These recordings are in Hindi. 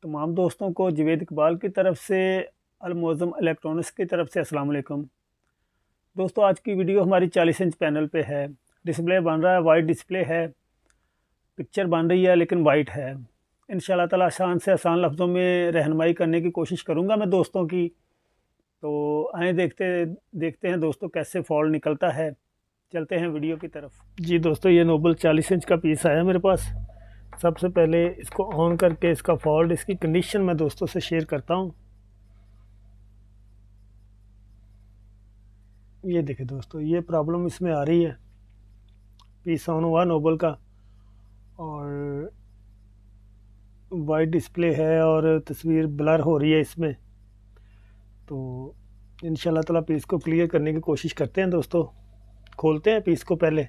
तमाम दोस्तों को जवेद इकबाल की तरफ से अलमोज़म इलेक्ट्रॉनिक्स की तरफ से अस्सलाम वालेकुम। दोस्तों, आज की वीडियो हमारी 40 इंच पैनल पे है। डिस्प्ले बन रहा है, वाइट डिस्प्ले है, पिक्चर बन रही है लेकिन वाइट है। इंशाल्लाह ताला आसान से आसान लफ्ज़ों में रहनुमाई करने की कोशिश करूँगा मैं दोस्तों की। तो आए देखते देखते हैं दोस्तों कैसे फॉल्ट निकलता है। चलते हैं वीडियो की तरफ। जी दोस्तों, ये नोबल 40 इंच का पीस आया मेरे पास। सबसे पहले इसको ऑन करके इसका फॉल्ट, इसकी कंडीशन मैं दोस्तों से शेयर करता हूँ। ये देखिए दोस्तों, ये प्रॉब्लम इसमें आ रही है। पीस ऑन हुआ नोबल का और वाइट डिस्प्ले है और तस्वीर ब्लर हो रही है इसमें। तो इंशाल्लाह ताला पीस को क्लियर करने की कोशिश करते हैं दोस्तों। खोलते हैं पीस को पहले।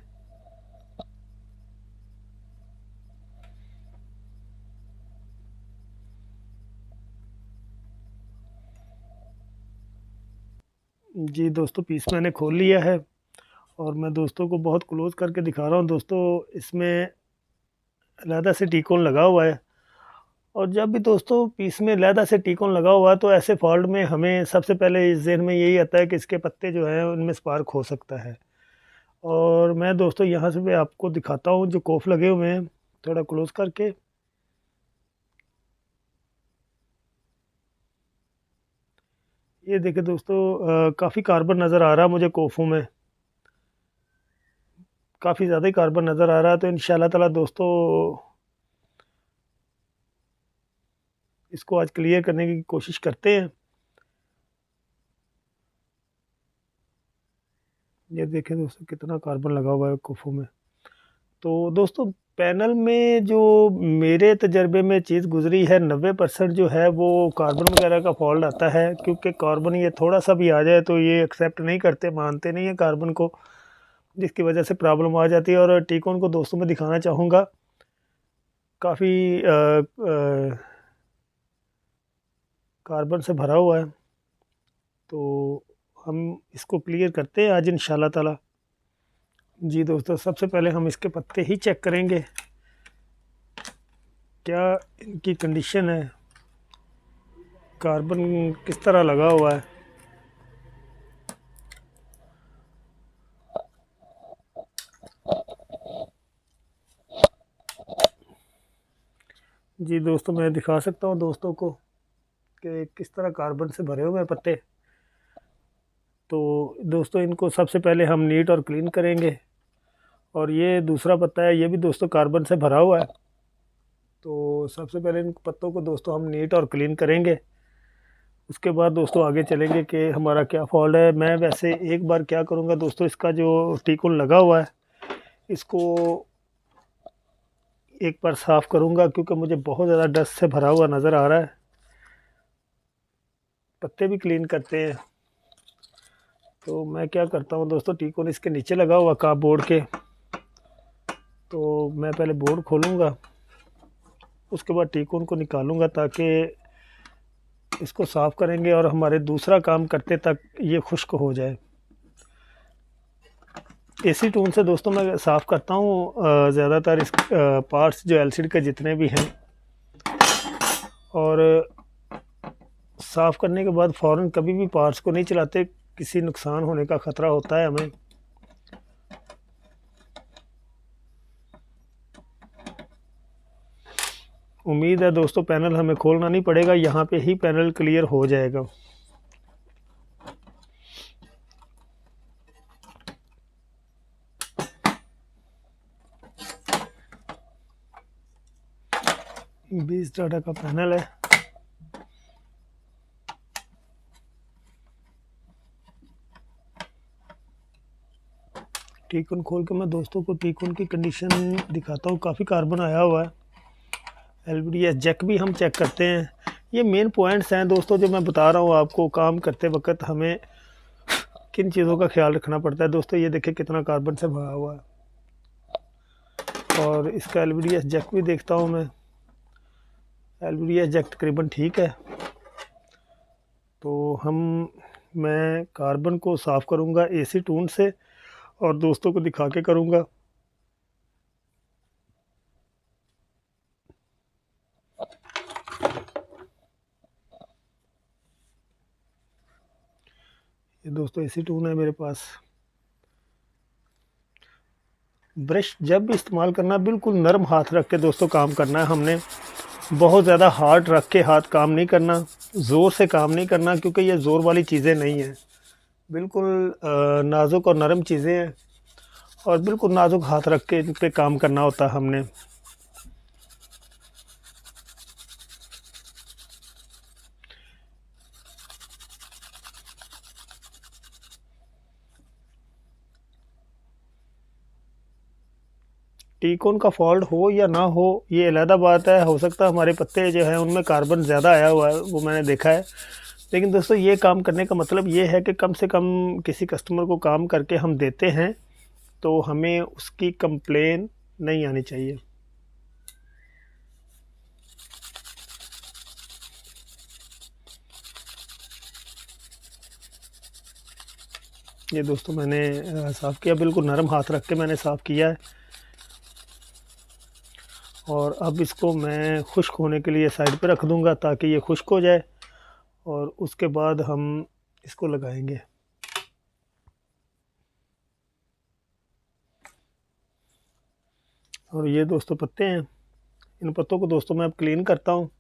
जी दोस्तों, पीस मैंने खोल लिया है और मैं दोस्तों को बहुत क्लोज करके दिखा रहा हूँ। दोस्तों, इसमें अलहदा से टीकोन लगा हुआ है। और जब भी दोस्तों पीस में अलहदा से टीकोन लगा हुआ है तो ऐसे फॉल्ट में हमें सबसे पहले इस जहन में यही आता है कि इसके पत्ते जो हैं उनमें स्पार्क हो सकता है। और मैं दोस्तों यहाँ से भी आपको दिखाता हूँ जो कोफ लगे हुए हैं, थोड़ा क्लोज करके। ये देखिए दोस्तों, काफ़ी कार्बन नज़र आ रहा है मुझे कोफों में। काफ़ी ज़्यादा ही कार्बन नज़र आ रहा है। तो इंशाल्लाह ताला दोस्तों इसको आज क्लियर करने की कोशिश करते हैं। ये देखें दोस्तों, कितना कार्बन लगा हुआ है कोफों में। तो दोस्तों, पैनल में जो मेरे तजर्बे में चीज़ गुजरी है, 90% जो है वो कार्बन वगैरह का फॉल्ट आता है। क्योंकि कार्बन ये थोड़ा सा भी आ जाए तो ये एक्सेप्ट नहीं करते, मानते नहीं है कार्बन को, जिसकी वजह से प्रॉब्लम आ जाती है। और टीकोन को दोस्तों में दिखाना चाहूँगा, काफ़ी कार्बन से भरा हुआ है। तो हम इसको क्लियर करते हैं आज इंशाल्लाह ताला। जी दोस्तों, सबसे पहले हम इसके पत्ते ही चेक करेंगे क्या इनकी कंडीशन है, कार्बन किस तरह लगा हुआ है। जी दोस्तों, मैं दिखा सकता हूँ दोस्तों को कि किस तरह कार्बन से भरे हुए हैं पत्ते। तो दोस्तों, इनको सबसे पहले हम नीट और क्लीन करेंगे। और ये दूसरा पत्ता है, ये भी दोस्तों कार्बन से भरा हुआ है। तो सबसे पहले इन पत्तों को दोस्तों हम नीट और क्लीन करेंगे। उसके बाद दोस्तों आगे चलेंगे कि हमारा क्या फॉल्ट है। मैं वैसे एक बार क्या करूँगा दोस्तों, इसका जो टीकुन लगा हुआ है इसको एक बार साफ़ करूँगा, क्योंकि मुझे बहुत ज़्यादा डस्ट से भरा हुआ नज़र आ रहा है। पत्ते भी क्लीन करते हैं। तो मैं क्या करता हूँ दोस्तों, टीकुन इसके नीचे लगा हुआ काप बोर्ड के। तो मैं पहले बोर्ड खोलूँगा, उसके बाद टीकुन को निकालूँगा ताकि इसको साफ़ करेंगे और हमारे दूसरा काम करते तक ये खुश्क हो जाए। एसी टूल से दोस्तों मैं साफ़ करता हूँ ज़्यादातर इस पार्ट्स जो एलसीडी के जितने भी हैं। और साफ़ करने के बाद फ़ौरन कभी भी पार्ट्स को नहीं चलाते, किसी नुकसान होने का ख़तरा होता है हमें। उम्मीद है दोस्तों पैनल हमें खोलना नहीं पड़ेगा, यहाँ पे ही पैनल क्लियर हो जाएगा। बीस डाटा का पैनल है। टीकुन खोल के मैं दोस्तों को टीकुन की कंडीशन दिखाता हूँ। काफ़ी कार्बन आया हुआ है। एलवीडीएस जैक भी हम चेक करते हैं। ये मेन पॉइंट्स हैं दोस्तों जो मैं बता रहा हूँ आपको। काम करते वक्त हमें किन चीज़ों का ख्याल रखना पड़ता है। दोस्तों, ये देखिए कितना कार्बन से भरा हुआ है। और इसका एलवीडीएस जैक भी देखता हूँ मैं। एलवीडीएस जैक तकरीबन ठीक है। तो मैं कार्बन को साफ़ करूँगा एसी टूल से और दोस्तों को दिखा के करूँगा। ये दोस्तों AC2 है मेरे पास। ब्रश जब भी इस्तेमाल करना बिल्कुल नरम हाथ रख के दोस्तों काम करना है हमने। बहुत ज़्यादा हार्ड रख के हाथ काम नहीं करना, ज़ोर से काम नहीं करना, क्योंकि ये ज़ोर वाली चीज़ें नहीं हैं। बिल्कुल नाजुक और नरम चीज़ें हैं और बिल्कुल नाजुक हाथ रख के इन पे काम करना होता है हमने। टीकोन का फॉल्ट हो या ना हो ये अलग बात है। हो सकता है हमारे पत्ते जो हैं उनमें कार्बन ज़्यादा आया हुआ है, वो मैंने देखा है। लेकिन दोस्तों ये काम करने का मतलब ये है कि कम से कम किसी कस्टमर को काम करके हम देते हैं तो हमें उसकी कंप्लेन नहीं आनी चाहिए। ये दोस्तों मैंने साफ़ किया, बिल्कुल नरम हाथ रख के मैंने साफ़ किया है। और अब इसको मैं खुश्क होने के लिए साइड पे रख दूंगा ताकि ये खुश्क हो जाए और उसके बाद हम इसको लगाएंगे। और ये दोस्तों पत्ते हैं, इन पत्तों को दोस्तों मैं अब क्लीन करता हूँ।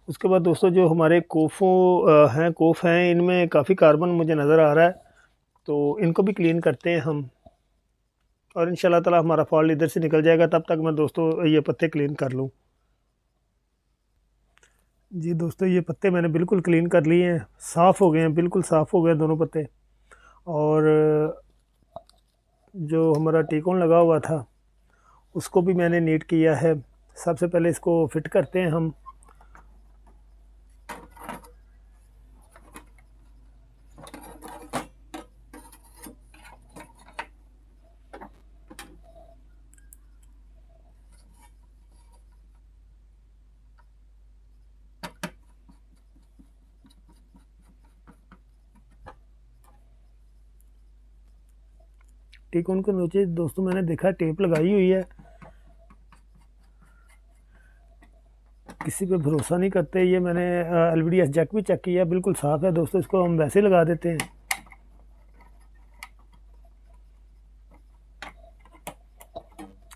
उसके बाद दोस्तों जो हमारे कोफ़ हैं इनमें काफ़ी कार्बन मुझे नज़र आ रहा है, तो इनको भी क्लीन करते हैं हम और इंशाल्लाह ताला हमारा फॉल्ट इधर से निकल जाएगा। तब तक मैं दोस्तों ये पत्ते क्लीन कर लूँ। जी दोस्तों ये पत्ते मैंने बिल्कुल क्लीन कर लिए हैं, साफ़ हो गए हैं, बिल्कुल साफ़ हो गए दोनों पत्ते। और जो हमारा टीकोन लगा हुआ था उसको भी मैंने नीट किया है। सबसे पहले इसको फिट करते हैं हम। टीकोन के नीचे दोस्तों मैंने देखा टेप लगाई हुई है। किसी पे भरोसा नहीं करते, ये मैंने LVDS जैक भी चेक किया, बिल्कुल साफ़ है दोस्तों। इसको हम वैसे लगा देते हैं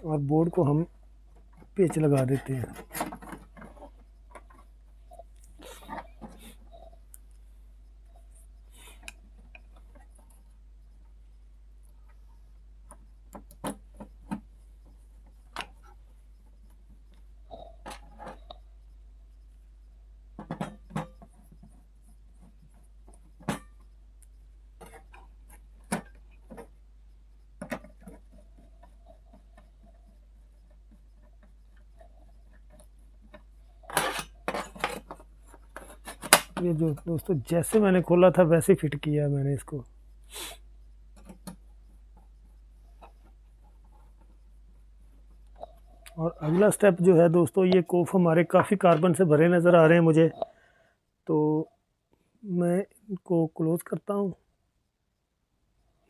और बोर्ड को हम पेच लगा देते हैं। ये जो दोस्तों जैसे मैंने खोला था वैसे फिट किया मैंने इसको। और अगला स्टेप जो है दोस्तों, ये कोफ हमारे काफ़ी कार्बन से भरे नज़र आ रहे हैं मुझे, तो मैं इनको क्लोज़ करता हूँ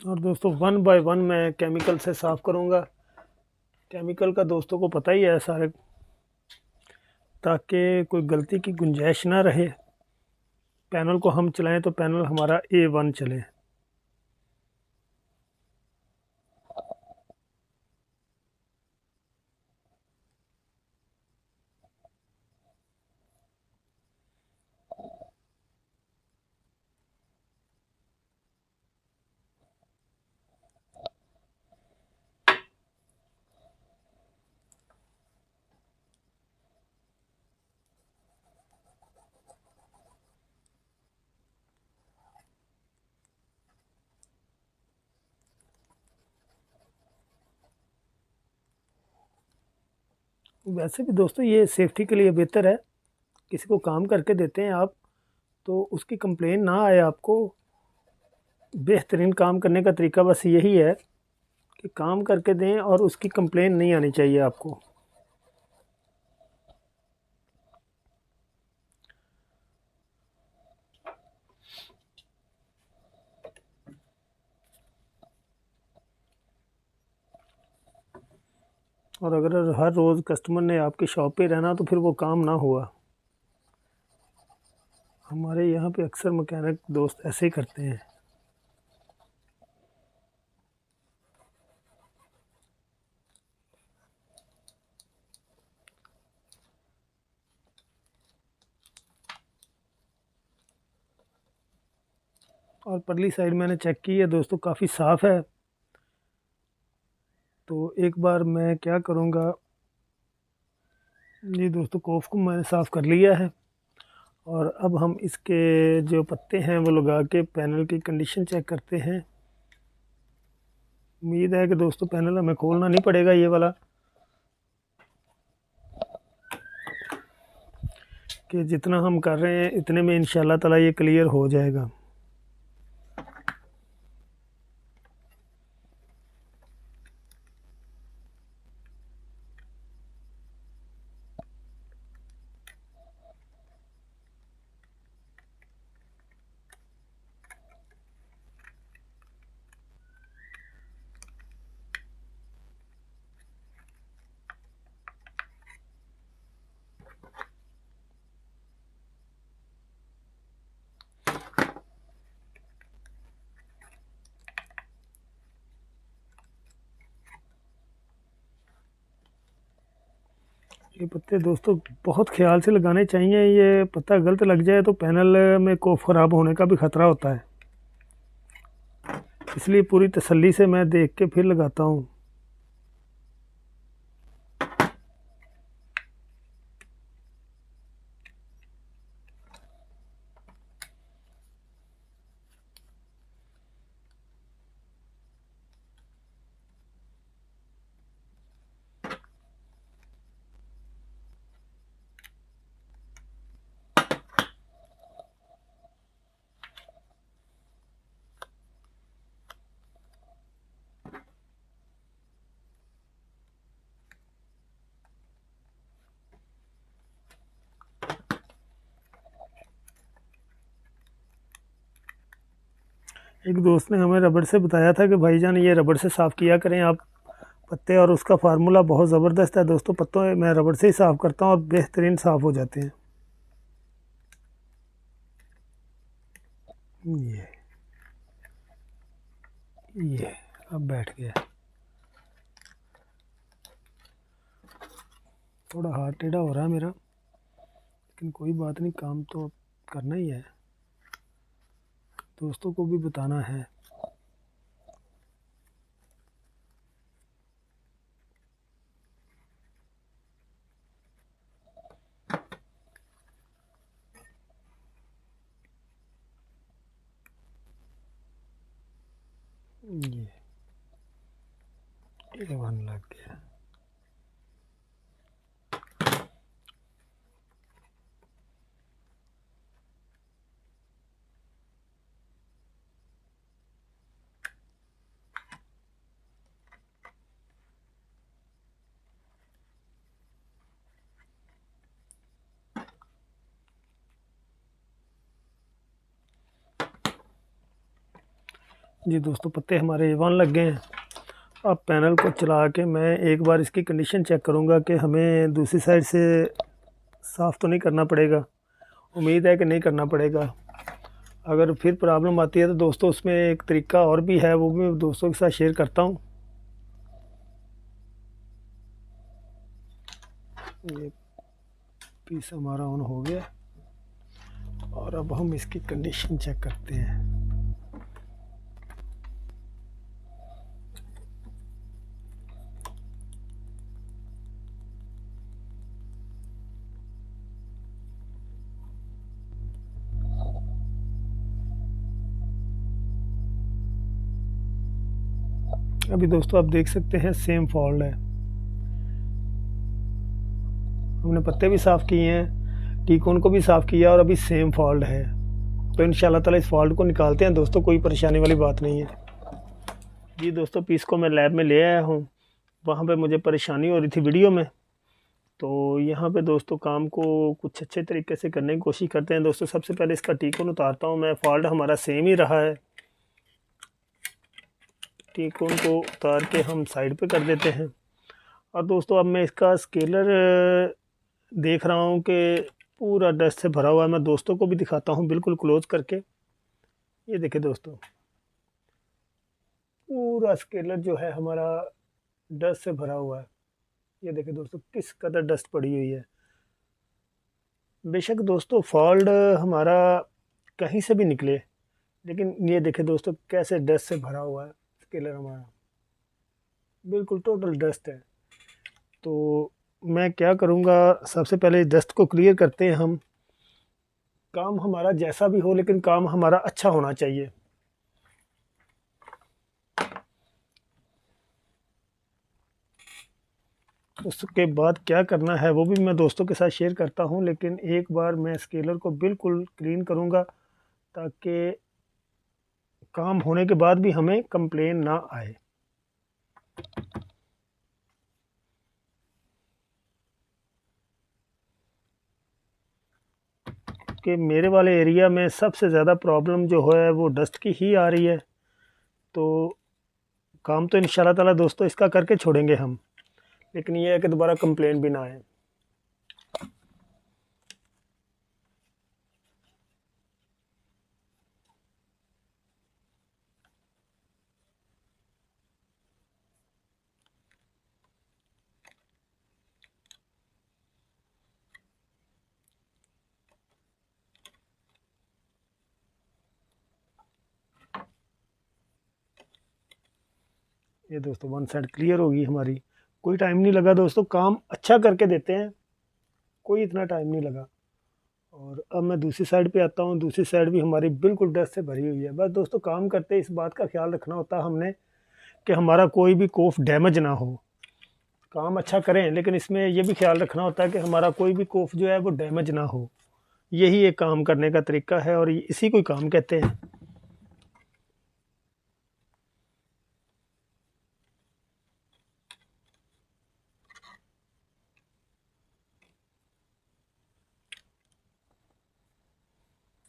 और दोस्तों 1 बाय 1 मैं केमिकल से साफ़ करूँगा। केमिकल का दोस्तों को पता ही है सारे, ताकि कोई गलती की गुंजाइश ना रहे। पैनल को हम चलाएं तो पैनल हमारा A1 चले। वैसे भी दोस्तों ये सेफ्टी के लिए बेहतर है, किसी को काम करके देते हैं आप तो उसकी कंप्लेन ना आए आपको। बेहतरीन काम करने का तरीका बस यही है कि काम करके दें और उसकी कंप्लेन नहीं आनी चाहिए आपको। और अगर हर रोज़ कस्टमर ने आपकी शॉप पे रहना तो फिर वो काम ना हुआ। हमारे यहाँ पे अक्सर मैकेनिक दोस्त ऐसे ही करते हैं। और परली साइड मैंने चेक की है दोस्तों, काफ़ी साफ़ है। तो एक बार मैं क्या करूँगा, ये दोस्तों कोफ को मैंने साफ़ कर लिया है और अब हम इसके जो पत्ते हैं वो लगा के पैनल की कंडीशन चेक करते हैं। उम्मीद है कि दोस्तों पैनल हमें खोलना नहीं पड़ेगा ये वाला, कि जितना हम कर रहे हैं इतने में इंशाल्लाह ताला ये क्लियर हो जाएगा। ये पत्ते दोस्तों बहुत ख्याल से लगाने चाहिए, ये पत्ता गलत लग जाए तो पैनल में कोफ ख़राब होने का भी ख़तरा होता है, इसलिए पूरी तसल्ली से मैं देख के फिर लगाता हूँ। एक दोस्त ने हमें रबड़ से बताया था कि भाईजान ये रबड़ से साफ़ किया करें आप पत्ते, और उसका फार्मूला बहुत ज़बरदस्त है दोस्तों। पत्तों मैं रबड़ से ही साफ़ करता हूँ और बेहतरीन साफ़ हो जाते हैं। ये अब बैठ गया, थोड़ा हाथ टेढ़ा हो रहा है मेरा, लेकिन कोई बात नहीं, काम तो करना ही है, दोस्तों को भी बताना है। ये वन लग गया। जी दोस्तों पत्ते हमारे वन लग गए हैं। अब पैनल को चला के मैं एक बार इसकी कंडीशन चेक करूंगा कि हमें दूसरी साइड से साफ़ तो नहीं करना पड़ेगा। उम्मीद है कि नहीं करना पड़ेगा। अगर फिर प्रॉब्लम आती है तो दोस्तों उसमें एक तरीका और भी है, वो भी दोस्तों के साथ शेयर करता हूँ। ये पीस हमारा ऑन हो गया और अब हम इसकी कंडीशन चेक करते हैं। अभी दोस्तों आप देख सकते हैं सेम फॉल्ट है, हमने पत्ते भी साफ़ किए हैं, टीकोन को भी साफ़ किया और अभी सेम फॉल्ट है। तो इंशाल्लाह ताला इस फॉल्ट को निकालते हैं दोस्तों, कोई परेशानी वाली बात नहीं है। जी दोस्तों पीस को मैं लैब में ले आया हूँ, वहाँ पे मुझे परेशानी हो रही थी वीडियो में, तो यहाँ पे दोस्तों काम को कुछ अच्छे तरीके से करने की कोशिश करते हैं। दोस्तों सबसे पहले इसका टीकोन उतारता हूँ मैं, फॉल्ट हमारा सेम ही रहा है। टीकोन को उतार के हम साइड पे कर देते हैं। और दोस्तों अब मैं इसका स्केलर देख रहा हूँ कि पूरा डस्ट से भरा हुआ है। मैं दोस्तों को भी दिखाता हूँ बिल्कुल क्लोज करके। ये देखिए दोस्तों, पूरा स्केलर जो है हमारा डस्ट से भरा हुआ है। ये देखिए दोस्तों किस कदर डस्ट पड़ी हुई है। बेशक दोस्तों फॉल्ट हमारा कहीं से भी निकले, लेकिन ये देखें दोस्तों कैसे डस्ट से भरा हुआ है स्केलर हमारा, बिल्कुल टोटल डस्ट है। तो मैं क्या करूँगा, सबसे पहले डस्ट को क्लियर करते हैं हम। काम हमारा जैसा भी हो लेकिन काम हमारा अच्छा होना चाहिए। उसके बाद क्या करना है वो भी मैं दोस्तों के साथ शेयर करता हूँ, लेकिन एक बार मैं स्केलर को बिल्कुल क्लीन करूँगा ताकि काम होने के बाद भी हमें कंप्लेन ना आए। कि मेरे वाले एरिया में सबसे ज़्यादा प्रॉब्लम जो है वो डस्ट की ही आ रही है। तो काम तो इंशाल्लाह ताला दोस्तों इसका करके छोड़ेंगे हम, लेकिन ये है कि दोबारा कंप्लेन भी ना आए। ये दोस्तों वन साइड क्लियर होगी हमारी, कोई टाइम नहीं लगा दोस्तों, काम अच्छा करके देते हैं, कोई इतना टाइम नहीं लगा। और अब मैं दूसरी साइड पे आता हूँ, दूसरी साइड भी हमारी बिल्कुल डस्ट से भरी हुई है। बस दोस्तों काम करते इस बात का ख्याल रखना होता है हमने कि हमारा कोई भी कोफ डैमेज ना हो। काम अच्छा करें लेकिन इसमें यह भी ख्याल रखना होता है कि हमारा कोई भी कोफ जो है वो डैमेज ना हो। यही एक काम करने का तरीका है और इसी को काम कहते हैं।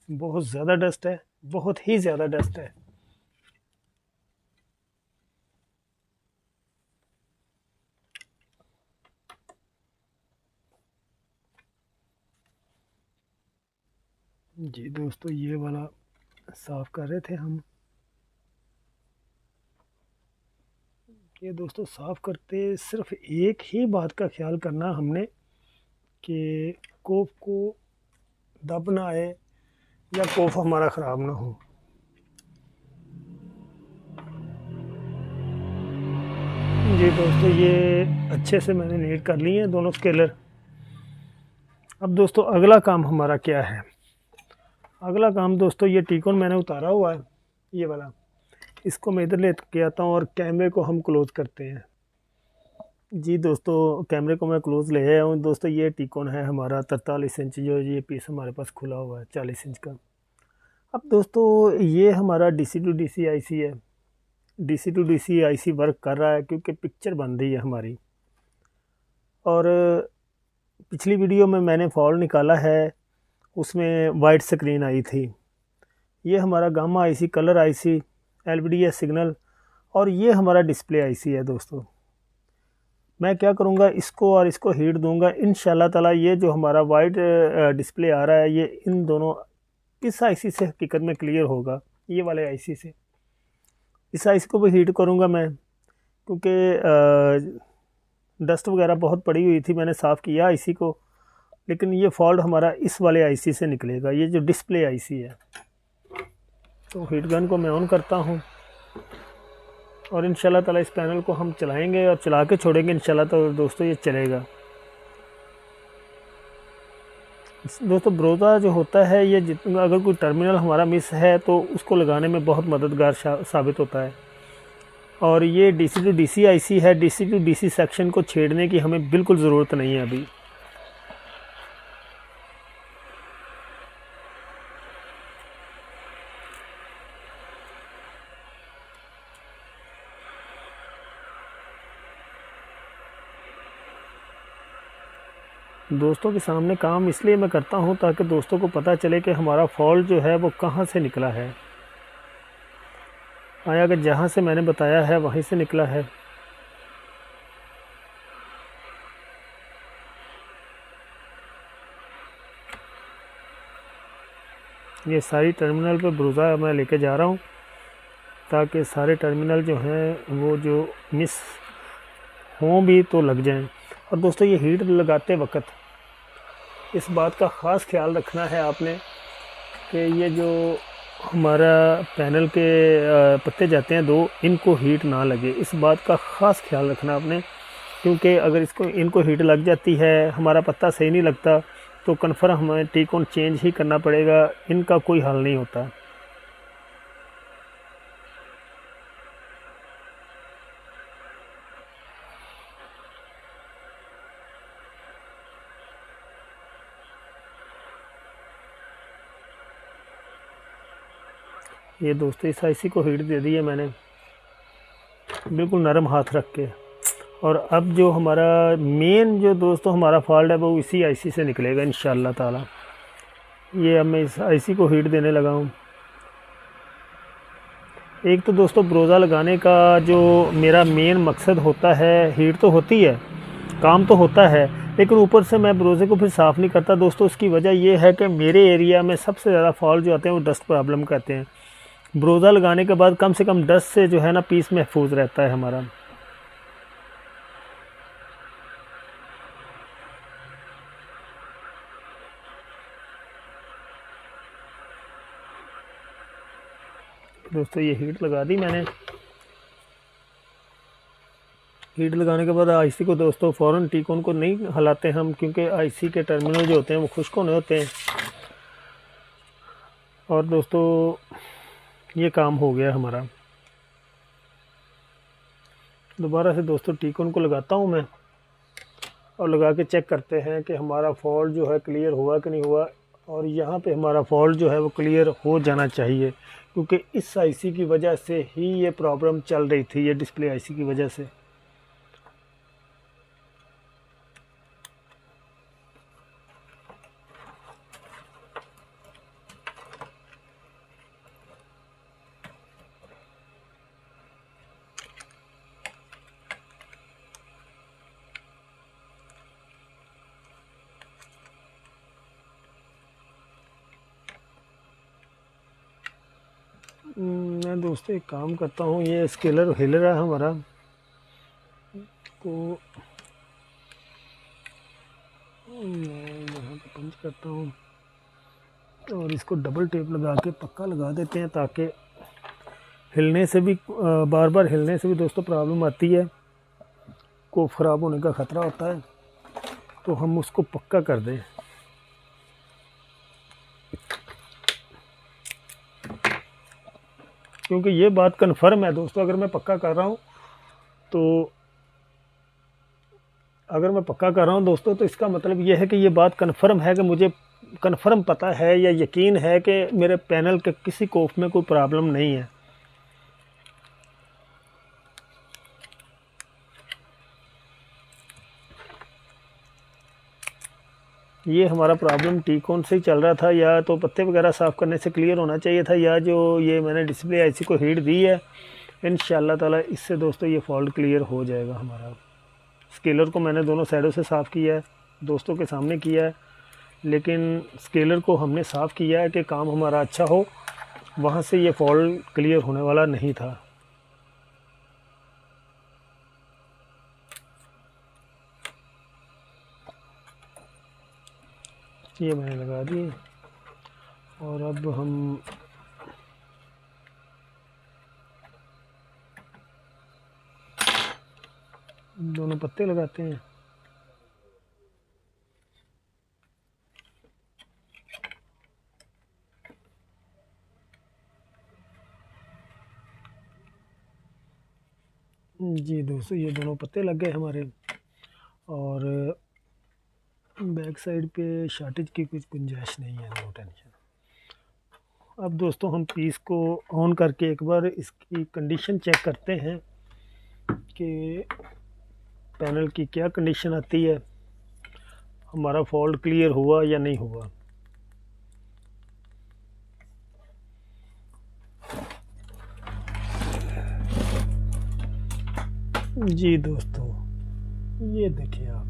बहुत ज़्यादा डस्ट है, बहुत ही ज़्यादा डस्ट है। जी दोस्तों ये वाला साफ़ कर रहे थे हम। ये दोस्तों साफ़ करते सिर्फ एक ही बात का ख्याल करना हमने कि कोफ को दब ना आए या कोफ हमारा ख़राब ना हो। जी दोस्तों ये अच्छे से मैंने नीट कर लिए हैं दोनों स्केलर। अब दोस्तों अगला काम हमारा क्या है? अगला काम दोस्तों ये टीकॉन मैंने उतारा हुआ है, ये वाला, इसको मैं इधर लेके आता हूँ और कैमरे को हम क्लोज़ करते हैं। जी दोस्तों कैमरे को मैं क्लोज़ ले आया हूँ। दोस्तों ये टीकॉन है हमारा 43 इंच, जो ये पीस हमारे पास खुला हुआ है 40 इंच का। अब दोस्तों ये हमारा DC टू DC IC है, DC to DC IC work कर रहा है क्योंकि पिक्चर बन रही है हमारी। और पिछली वीडियो में मैंने फॉल्ट निकाला है, उसमें वाइट स्क्रीन आई थी। ये हमारा gamma IC, colour IC, LVDS signal और ये हमारा डिस्प्ले IC है। दोस्तों मैं क्या करूँगा, इसको और इसको हीट दूंगा इंशाल्लाह ताला। ये जो हमारा वाइट डिस्प्ले आ रहा है ये इन दोनों इस IC से हकीकत में क्लियर होगा, ये वाले IC से। इस IC को भी हीट करूँगा मैं क्योंकि डस्ट वगैरह बहुत पड़ी हुई थी, मैंने साफ़ किया IC को, लेकिन ये फॉल्ट हमारा इस वाले IC से निकलेगा, ये जो डिस्प्ले IC है। तो हीट गन को मैं ऑन करता हूँ और इंशाल्लाह ताला इस पैनल को हम चलाएंगे और चला के छोड़ेंगे इंशाल्लाह। तो दोस्तों ये चलेगा। दोस्तों ब्रोजा जो होता है ये जितना अगर कोई टर्मिनल हमारा मिस है तो उसको लगाने में बहुत मददगार साबित होता है। और ये DC टू DC IC है, DC टू DC सेक्शन को छेड़ने की हमें बिल्कुल ज़रूरत नहीं है अभी। दोस्तों के सामने काम इसलिए मैं करता हूं ताकि दोस्तों को पता चले कि हमारा फॉल्ट जो है वो कहां से निकला है। आया कि जहां से मैंने बताया है वहीं से निकला है। ये सारी टर्मिनल पे ब्रोजा मैं लेके जा रहा हूं ताकि सारे टर्मिनल जो हैं वो जो मिस हों भी तो लग जाएं। और दोस्तों ये हीट लगाते वक्त इस बात का ख़ास ख्याल रखना है आपने कि ये जो हमारा पैनल के पत्ते जाते हैं दो, इनको हीट ना लगे, इस बात का ख़ास ख्याल रखना आपने, क्योंकि अगर इनको हीट लग जाती है, हमारा पत्ता सही नहीं लगता, तो कन्फर्म हमें टी-कोन चेंज ही करना पड़ेगा, इनका कोई हल नहीं होता। ये दोस्तों इस आईसी को हीट दे दी है मैंने, बिल्कुल नरम हाथ रख के। और अब जो हमारा मेन जो दोस्तों हमारा फॉल्ट है वो इसी आईसी से निकलेगा इंशाअल्लाह ताला। ये अब मैं इस आईसी को हीट देने लगा हूँ। एक तो दोस्तों ब्रोज़ा लगाने का जो मेरा मेन मकसद होता है, हीट तो होती है, काम तो होता है, लेकिन ऊपर से मैं ब्रोज़े को फिर साफ़ नहीं करता दोस्तों। उसकी वजह ये है कि मेरे एरिया में सबसे ज़्यादा फॉल्ट जो आते हैं वो डस्ट प्रॉब्लम कहते हैं। ब्रोज़ा लगाने के बाद कम से कम डस्ट से जो है ना पीस महफूज रहता है हमारा। दोस्तों ये हीट लगा दी मैंने। हीट लगाने के बाद आईसी को दोस्तों फ़ौरन टी-कोन को नहीं हिलाते हम, क्योंकि आईसी के टर्मिनल जो होते हैं वो खुश्क होने होते हैं। और दोस्तों ये काम हो गया हमारा। दोबारा से दोस्तों टी-कोन को लगाता हूँ मैं, और लगा के चेक करते हैं कि हमारा फॉल्ट जो है क्लियर हुआ कि नहीं हुआ। और यहाँ पे हमारा फॉल्ट जो है वो क्लियर हो जाना चाहिए, क्योंकि इस आईसी की वजह से ही ये प्रॉब्लम चल रही थी, ये डिस्प्ले आईसी की वजह से। मैं दोस्तों एक काम करता हूँ, ये स्केलर हिल रहा है हमारा, को मैं यहाँ पे पंच करता हूँ और इसको डबल टेप लगा के पक्का लगा देते हैं, ताकि हिलने से भी बार बार हिलने से भी दोस्तों प्रॉब्लम आती है, को ख़राब होने का ख़तरा होता है, तो हम उसको पक्का कर दें। क्योंकि ये बात कन्फर्म है दोस्तों, अगर मैं पक्का कर रहा हूँ दोस्तों, तो इसका मतलब ये है कि ये बात कन्फर्म है, कि मुझे कन्फर्म पता है या यकीन है कि मेरे पैनल के किसी कोफ में कोई प्रॉब्लम नहीं है। ये हमारा प्रॉब्लम टी-कोन से ही चल रहा था, या तो पत्ते वगैरह साफ़ करने से क्लियर होना चाहिए था, या जो ये मैंने डिस्प्ले आईसी को हीट दी है, इंशाअल्लाह ताला इससे दोस्तों ये फॉल्ट क्लियर हो जाएगा हमारा। स्केलर को मैंने दोनों साइडों से साफ़ किया है, दोस्तों के सामने किया है, लेकिन स्केलर को हमने साफ़ किया है कि काम हमारा अच्छा हो, वहाँ से ये फॉल्ट क्लियर होने वाला नहीं था। ये मैंने लगा दिए, और अब हम दोनों पत्ते लगाते हैं। जी दोस्तों ये दोनों पत्ते लग गए हमारे, और बैक साइड पे शॉर्टेज की कुछ गुंजाइश नहीं है, नो टेंशन। अब दोस्तों हम पीस को ऑन करके एक बार इसकी कंडीशन चेक करते हैं कि पैनल की क्या कंडीशन आती है, हमारा फॉल्ट क्लियर हुआ या नहीं हुआ। जी दोस्तों ये देखिए आप,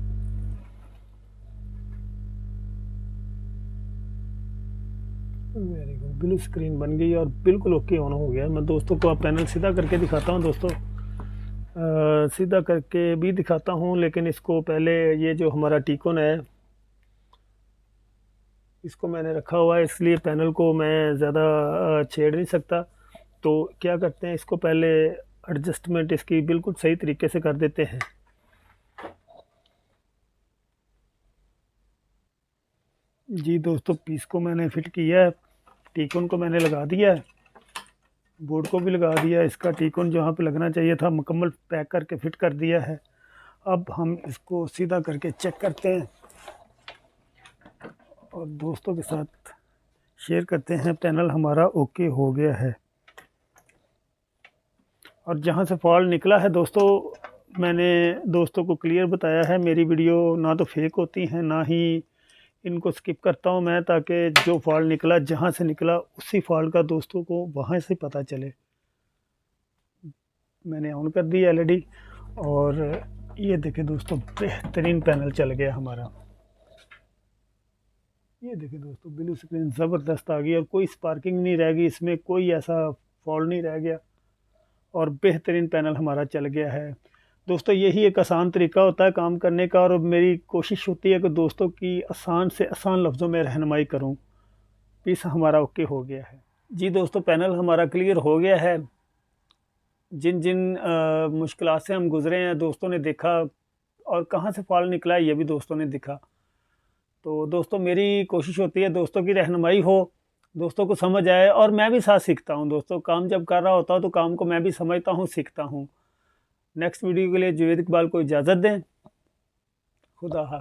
वेरी गुड, ब्लू स्क्रीन बन गई और बिल्कुल ओके ऑन हो गया। मैं दोस्तों को आप पैनल सीधा करके दिखाता हूँ दोस्तों, सीधा करके भी दिखाता हूँ, लेकिन इसको पहले ये जो हमारा टी-कोन है इसको मैंने रखा हुआ है, इसलिए पैनल को मैं ज़्यादा छेड़ नहीं सकता। तो क्या करते हैं, इसको पहले एडजस्टमेंट इसकी बिल्कुल सही तरीके से कर देते हैं। जी दोस्तों, पीस को मैंने फिट किया है, टीकन को मैंने लगा दिया है, बोर्ड को भी लगा दिया है। इसका टीकन जहाँ पे लगना चाहिए था मुकम्मल पैक करके फिट कर दिया है। अब हम इसको सीधा करके चेक करते हैं और दोस्तों के साथ शेयर करते हैं। पैनल हमारा ओके हो गया है और जहाँ से फॉल्ट निकला है दोस्तों, मैंने दोस्तों को क्लियर बताया है। मेरी वीडियो ना तो फेक होती हैं, ना ही इनको स्किप करता हूँ मैं, ताकि जो फॉल्ट निकला जहाँ से निकला उसी फॉल्ट का दोस्तों को वहाँ से पता चले। मैंने ऑन कर दी एलईडी और ये देखें दोस्तों, बेहतरीन पैनल चल गया हमारा। ये देखिए दोस्तों, ब्लू स्क्रीन ज़बरदस्त आ गई और कोई स्पार्किंग नहीं रह गई, इसमें कोई ऐसा फॉल्ट नहीं रह गया और बेहतरीन पैनल हमारा चल गया है। दोस्तों यही एक आसान तरीका होता है काम करने का, और मेरी कोशिश होती है कि दोस्तों की आसान से आसान लफ्ज़ों में रहनुमाई करूं। पीस हमारा ओके हो गया है। जी दोस्तों, पैनल हमारा क्लियर हो गया है। जिन जिन मुश्किलात से हम गुज़रे हैं दोस्तों ने देखा, और कहाँ से फॉल्ट निकला है ये भी दोस्तों ने दिखा। तो दोस्तों मेरी कोशिश होती है दोस्तों की रहनुमाई हो, दोस्तों को समझ आए, और मैं भी साथ सीखता हूँ। दोस्तों काम जब कर रहा होता हूँ तो काम को मैं भी समझता हूँ, सीखता हूँ। नेक्स्ट वीडियो के लिए जुवेद इकबाल को इजाज़त दें। खुदा हाफ़िज़।